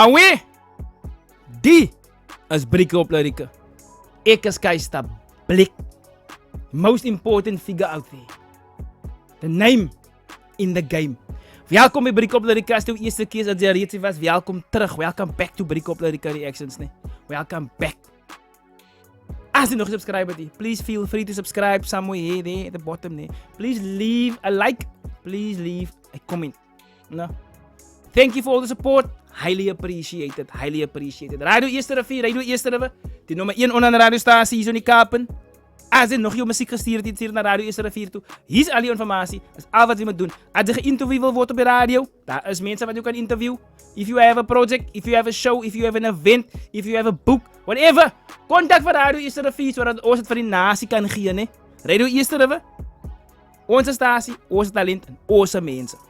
Awe, die is Brieke op Lirieke. Ek is Keista Blik. Most important figure out there. The name in the game. Welkom by Brieke op Lirieke. As jou eerste keer as jy reeds was, welkom terug. Welcome back to Brieke op Lirieke Reactions, nee. Welcome back. As jy nog subscribe het, please feel free to subscribe somewhere here, there at the bottom, nee. Please leave a like. Please leave a comment. No. Thank you for all the support. Highly appreciated. Highly appreciated. Radio Eerste Rivier, Radio Eerste Rivier. Die nummer 1 onder radiostasie hier so in die Kapen. As jy nog jou muziek gestuurd het hier naar Radio Eerste Rivier toe. Hier is al die informatie. Dat is al wat jy moet doen. As jy geïnterviewd wil worden op de radio. Daar is mensen wat jy kan interview. If you have a project, if you have a show, if you have an event, if you have a book, whatever. Contact van Radio Eerste Rivier, zodat ons het voor die nasie kan gee, ne? Radio Eerste Rivier. Onze stasie, onze talent en onze mensen.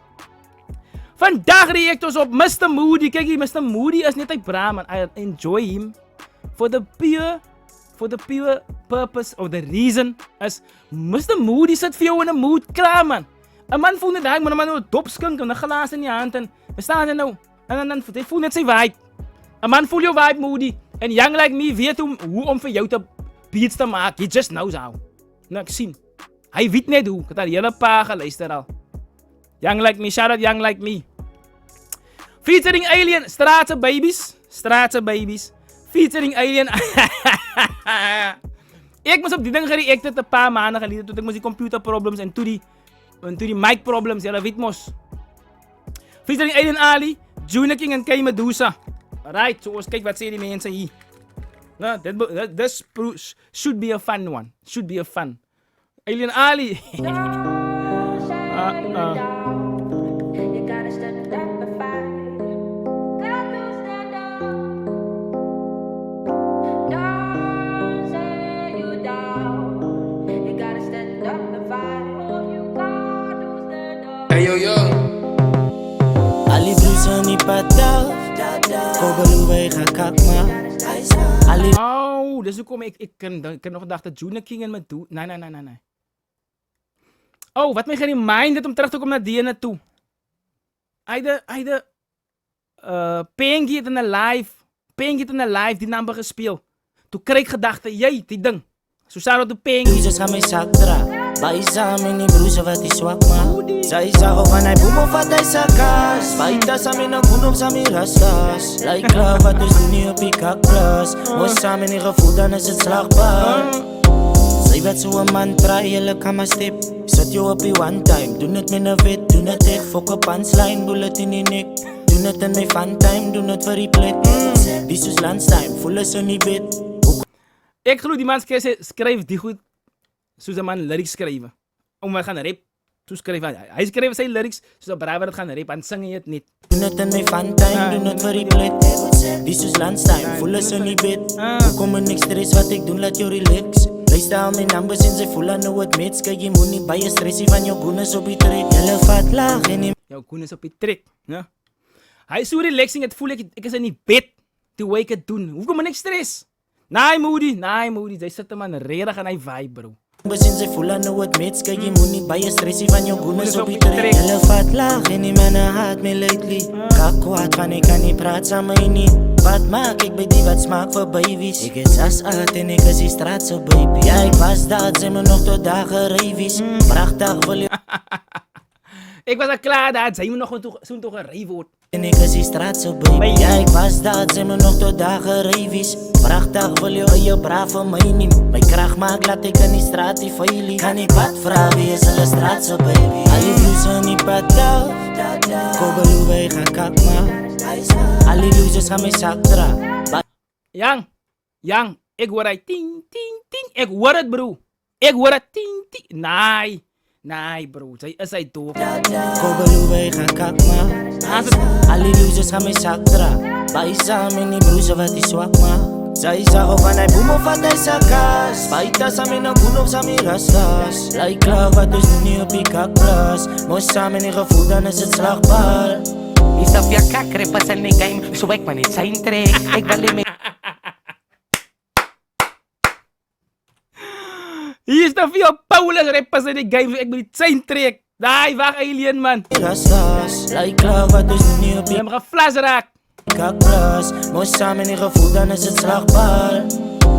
Vandaag react ons op Mr. Moody. Kijk hier, Mr. Moody is net een braam, man. I enjoy him. For the pure purpose of the reason is Mr. Moody zit voor jou in een mood klaar, man. Een man voelt net daar, maar een man wil dopskunk en een glaas in je hand en we staan er nou. En dan voelt net zijn vibe. Een man voelt jouw vibe, Moody. En young like me weet hoe om voor jou te beats te maken. He just knows how. Nou, ik zie. Hij weet net hoe. Ik heb daar hele paar geluisterd al. Young like me, shout out young like me. Featuring Alien, Straatse Babies. Straatse Babies. Featuring Alien. Ik moest op die ding gereacted een paar maanden geleden. Toen ik moest die computer problems en toen die mic problems. Ja, dat weet mos. Featuring Alien Ali, Junior King en K Medusa. Alright, zoals kijk wat zeggen die mensen hier. Nou, this should be a fun one. Should be a fun. Alien Ali. Hey yo yo. Ali brusa ni pataf. Kobalu wij gaan kakma. Ali. Oh, dus hoe kom ik kan nog gedacht dat Junior King en me doen. Nee. Oh, wat mij gereminded om terug te komen naar die naartoe. Hij Pengi het in de live. Pengi het in de live die nummer gespeeld. Toen kreeg ik gedachten, jee, die ding. Zo zou dat Pengi. Brusa gaan mij saktra. Baisa mini brusa wat is swak ma. Zij zag van hij boem of wat hij sakas. Baita sa mina kunop sa mi rastas. Like love wat dus doen niet op die kakplas. Was samen in gevoel dan is het slagbaar. Zij werd zo'n mantra, jelle kan maar stip. Zet jou op die one time. Doe het met een wit, doe het echt. Fok op punchline, bullet in die nek. Doe het in mijn fun time, doe het voor die plek. This is lunchtime, voelen ze niet bit. Ik geloof die man schrijft die goed. Zoals een man lyrics schrijven. Om we gaan rap. Toen schreef hij schreef zijn lyrics. Zodat braven het gaan rap. En zing je het niet. Doe het in mijn fun time, doe het voor die plek. This is lunchtime, voelen ze niet bit. Hoe kom er niks stress wat ik doe, laat jou relax. Luister al mijn numbers en ze voelen nou het mits. Kijk je moet niet bij je stressie van jouw goenes op je trek. Jelle vat laag en die... Jouw goenes op je trek. Ja. Hij is zo relaxing, het voel ik is in die bed. Die way ik het doen. Hoe kom er niks stress? Nee Moody. Zij zit hem aan redig en hij vibe bro. Bezin ze voelen nou het mits. Kijk je moet niet bij je stressie van jouw goenes op je trek. Jelle vat laag en die mannen haat me lately. Kak kwaad van ik kan niet praten samen niet. Wat maak ik bij die wat smaak voor baby's. Ik het sas uit en ik is die straat zo baby. Ja ik was dat, zijn me nog tot dagen revies. Prachtig wil je. Ik was al klaar daar, zijn we nog zo'n toch een reewoord. En ik is die straat zo baby. Ja ik was dat, zijn me nog tot dagen revies. Prachtig wil je braaf voor mij niet. Mijn kracht maakt laat ik in die straat die veilig. Kan ik wat vragen, wie is in de straat zo baby. Ali blues niet pad af. Kobalu wij gaan kakma. Ali losers gaan mij saktra. Yang, ik hoor het ting. Ik hoor het bro. Ik hoor het ting. Nee bro, zij is hij doof. Kobalu wij gaan kakma. Ali losers gaan mij saktra. Baisa mini brusa wat is swak ma. Zij zag van hij boem of wat hij sakas. Baita sa mina kunop sa mi rastas. Like love wat dus niet op die kakplas. Moest samen in gevoel dan is het slagbal. Isa via kakre pasa in de game. Zo ik maar niet zijn trek. Ik wil in Hier is de via Paulus rappers in de game. Ik ben niet zijn trek. Nee, wacht Alien man. Rastas. Like love wat dus niet op Je die hebt me geflasraakt. Kakplas, mooi samen in gevoel, dan is het slagbal.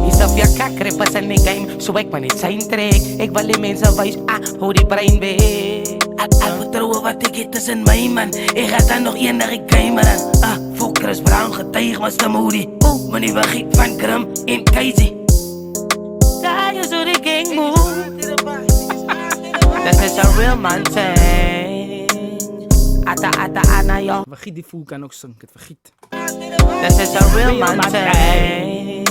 Jezelf ja kakrippers in die game, so ek maar net zijn trek. Ik wil die mensen wijs, hoe die brein weg. Ek vertrouwen wat ik het is in my man. Ik ga dan nog één dag ik game dan. Voor Chris Brown getuig was de moody. Maar nie vergeet van Grim en Keizy. Daar is hoe die gang move. Dat is a real man thing. Ata ana yo. Vergiet die voel kan ook zingen, het vergiet. Dat is a real man thing.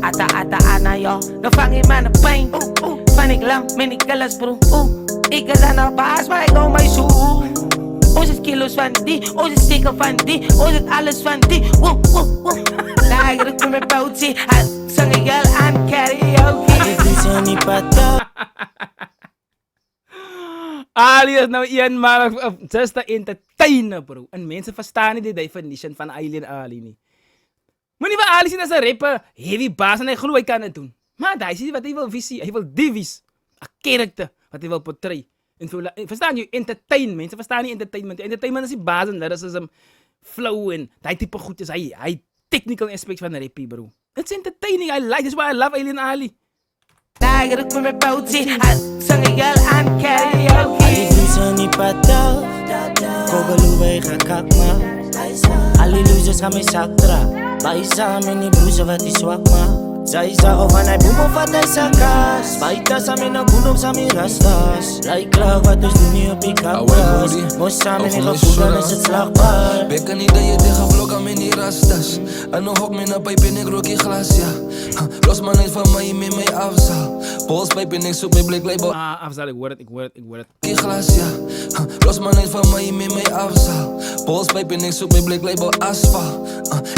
Ata ana yo. Dan vang je maar de pijn. Van ik lam met die killers bro. Ik is aan de baas, maar ik hou mij zo. Ons is kilo's van die, ons is zeker van die, ons is alles van die. Lager ik met mijn boutje, zang ik al aan karaoke. Dit is er niet patat. Ali is nou eenmalig just te entertainen, bro. En mensen verstaan niet de definition van Alien Ali nie. Moet niet van Ali zien als een rapper, heavy baas en hij geloof hij kan het doen. Maar hij ziet wat hij wil visie, hij wil divies. Een karakter wat hij wil portray. Verstaan je? Entertainment. Mensen verstaan niet entertainment. Entertainment is die basis en lyricism, flow en die type goedjes. Hij technical aspect van de rappie, bro. It's entertaining. I like this. Why I love Alien Ali. Lager ik met mijn boutje, zang ik al aan karaoke. Dit is er niet patat. Kogeloo wij gaan kakma. Alle losers gaan mij saktra. Wij samen die broers wat die zwak maakt. Zij zeggen van hij boem of wat hij sakas. Baita sa mina gunong sa mi rastas. Like love wat dus doen niet op die kakbras. Mooi samen in gevoel dan is het slagbal. Bekken niet dat je tegen vlog aan mijn rastas. En nog hok me naar pijp en ik rook je glas, ja. Los maar niet van mij met mij afzaal. Polspijp en ik zoek mijn blik label. Afzaal, ik hoor het. Je glas, ja. Los maar niet van mij met mij afzaal. Polspijp en ik zoek mijn blik label asfalt.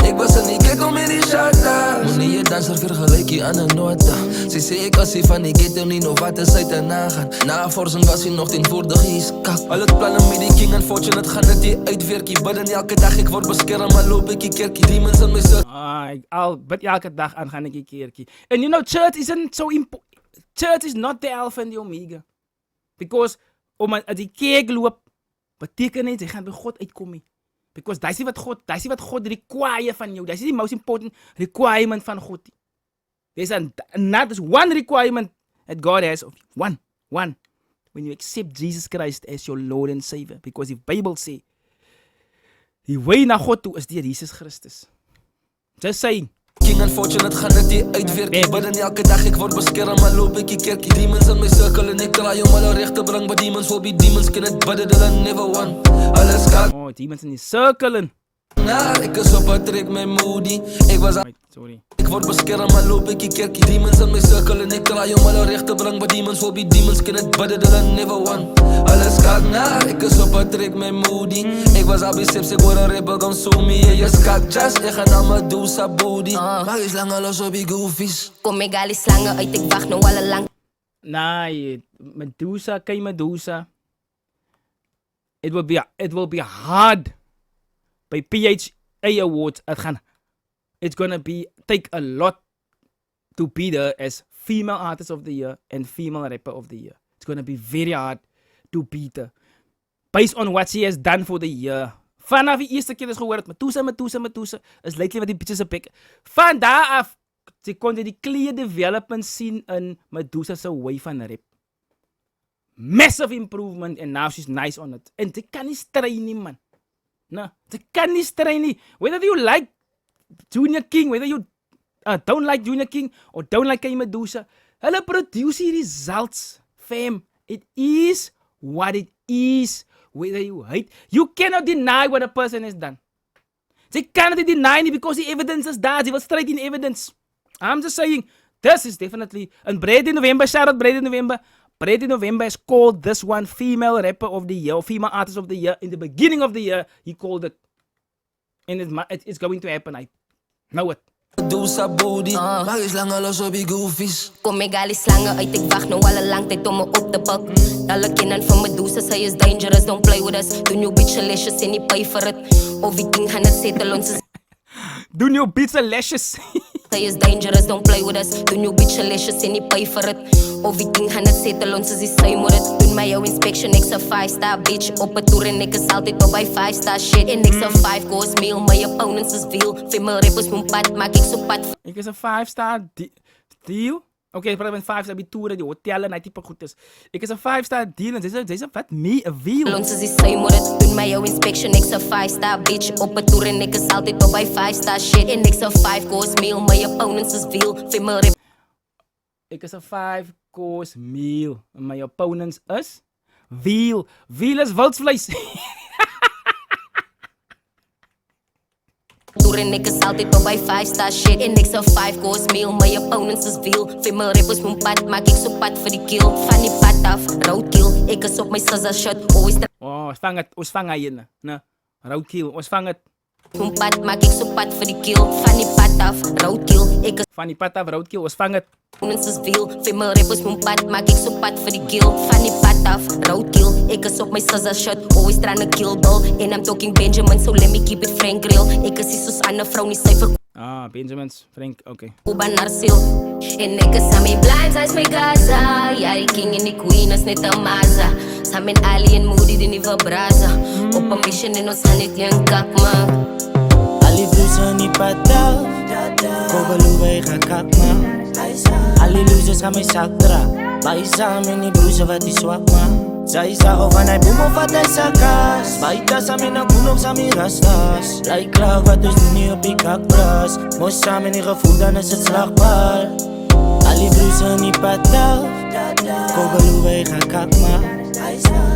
Ik was er niet, kijk om in die shatas. Moet niet je danser vergelijk je aan een nota. Ze zei ik als hij van die ghetto niet nog wat is uit te nagaan. Na forsen was hij nog ten voordelig is kak. Al het plannen met die king en fortune, het gaat dat die uitwerkie. Bidden elke dag, ik word beschermd, maar loop ik die kerkie. Demons in my circle. Ik al bid elke dag aan gaan ik een keertje. En you know, church isn't so important. Church is not the alpha and the omega. Because, als die kerk loopt, betekent het, je gaat bij God uitkomen. Because dat is wat God require van jou. Dat is the most important requirement van God. There's not one requirement that God has of you. One. When you accept Jesus Christ as your Lord and Savior. Because the Bible says, die way naar God toe is die Jesus Christus. Just saying. King en fortune, het gaat net die uitwerking. Bidden elke dag, ik word beschermd, maar loop ik die kerkie. Demons in my circle en ik draai om alle recht te brengen. But demons will be demons, can it bidden, they'll never won. Alles gaat. Oh, demons in die cirkelen. Nah, ik is op een trek met Moody. Ik was aan. Sorry. Ik word beschermd, maar loop ik die kerkie. Demons in my circle en ik draai om alle recht te brengen. But demons will be demons, can it bidden, they'll never won. Alles gaat naar, ik is op een trek met Moody. Ik was al biceps, ik word een rebel, gon sue me. En je skat just, ik ga naar Medusa booty. Mag je slangen los op die goofies. Kom ik al die slangen uit, ik wacht nou al lang. Nee, Medusa, ken je Medusa? It will be hard. By PHA Awards, it's gonna take a lot to be there as female artist of the year and female rapper of the year. It's gonna be very hard to beat her. Based on what she has done for the year. Vanaf die eerste keer is gehoord, Medusa, is lately wat die bitches op pik. Van daar af, ze kon die clear development zien in Medusa's way van rap. Massive improvement and now she's nice on it. En ze kan niet strijden nie, man. No, ze kan niet strijden nie. Whether you like Junior King, whether you don't like Junior King or don't like K Medusa, hulle produce die results, fam. It is what it is. Whether you hate, you cannot deny what a person has done. They cannot deny it because the evidence is there. They will straight in evidence. I'm just saying, this is definitely, and Brady November, shout out Brady November. Brady November has called this one female rapper of the year, or female artist of the year. In the beginning of the year, he called it. And it's going to happen. I know it. Medusa booty, mag je slangen los op die goofies. Kom ik al die slangen uit, ik wacht nou al lang tijd om me op te pakken. Alle kinderen van Medusa, zij is dangerous, don't play with us. Doen jou beetje lesjes en niet pay for it. Of die ding gaan het zetten, ons is... Doen jou beetje lesjes. Zij is dangerous, don't play with us. Doen jou beetje lesjes en niet pay for it. Of die ding gaan het zetten, ons is die same with it. Doen mij jouw inspection, ik 'n 5-star bitch. Op het toer en ik is altijd op bij 5-star shit. En ik 'n 5-course meal, my opponents is veel. Female rappers moet pad, maak ik zo pad. Ik is een 5-star deal. Oké, ik praat met 5-star bij toeren, die hotellen en die type goed is. Ik is een 5-star deal en deze is wat mee, een wiel. Ons is die same moet het doen mij jouw inspection, ik 'n 5-star bitch. Op het toer en ik is altijd op bij 5-star shit. En ik 'n 5-course meal, my opponents is veel. Female rappers. Ik is een 5-course meal. En mijn opponents is wiel. Wiel is wildsvlees. Toer en ik is altijd op bij 5-star shit. En ik 'n 5-course meal, my opponents is veel. Female rappers moet pad, maak ik zo pad voor die kill. Van die pad af, roadkill. Ik is op mijn scissor shot, always Oh, ons vang hier. Ne? Roadkill, ons vang het. moet pad, maak ik zo pad voor die kill. Van die pad af, roadkill. Ik is Van die pad af, roadkill, ons vang het. opponents is veel. Female rappers moet pad, maak ik zo pad voor die kill. Van die pad af, roadkill. Ik is op mijn scissor shot, always tryna kill ball. And I'm talking Benjamin, so let me keep it frank real. Ik is die soos aan 'n vrou, nie syfer. Ah, Benjamins, Frank, oké. Cuba Narcil. En ik is aan mijn blind, zij is mijn Gaza. Ja, die king en die queen is net een maza. Samen met Ali en Moody, die nieuwe braza. Op een mission en ons gaan niet een kak, man. Ali blues niet pataf. Kobalu wij gaan kak man. Ali losers gaan mijn zak dra. Wij samen die broers wat die zwak man. Zij zagen van hij boem of wat hij zakas. Baita samen na kunop samen rastas. Like love wat dus niet op die kakbras. Moest samen die gevoel dan is het slagbal. Ali blues niet pataf. Kobalu wij gaan kak man.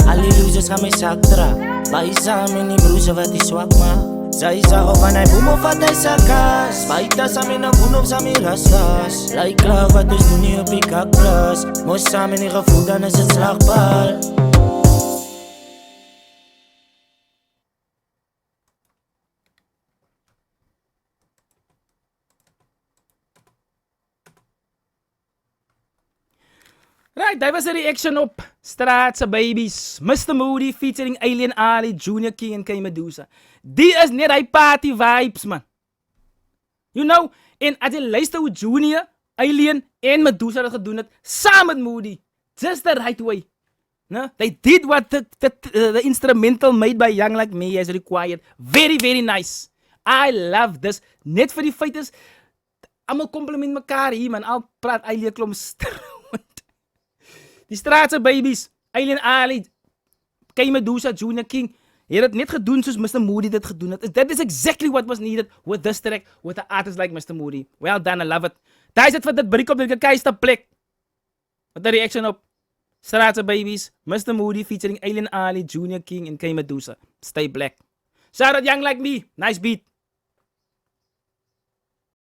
Ali losers gaan mijn zak dra. Wij samen die broers wat die zwak man. Zij zagen van hij boem of wat hij zakas. Baita samen na kunop samen rastas. Like love wat dus niet op die kakbras. Moest samen die gevoel dan is het slagbal. Right, dat was de reaction op Straatse Babies. Mr. Moody featuring Alien Ali, Junior King en K Medusa. Die is net die party vibes, man. You know, en als je luistert hoe Junior, Alien en Medusa dat gedaan het, samen met Moody. Just the right way. No? They did what the instrumental made by Young Like Me is required. Very, very nice. I love this. Net voor die feit is, allemaal compliment mekaar hier, man. Al praat Alien klom Die Straatse Babies, Alien Ali, K Medusa, Junior King. Je hebt het net gedaan zoals Mr. Moody dit gedaan had. That is exactly what was needed with this track, with an artist like Mr. Moody. Well done, I love it. Daar is het voor dit break op de keiste plek. Wat de reaction op Straatse Babies, Mr. Moody featuring Alien Ali, Junior King en K Medusa. Stay black. Shout out Young Like Me. Nice beat.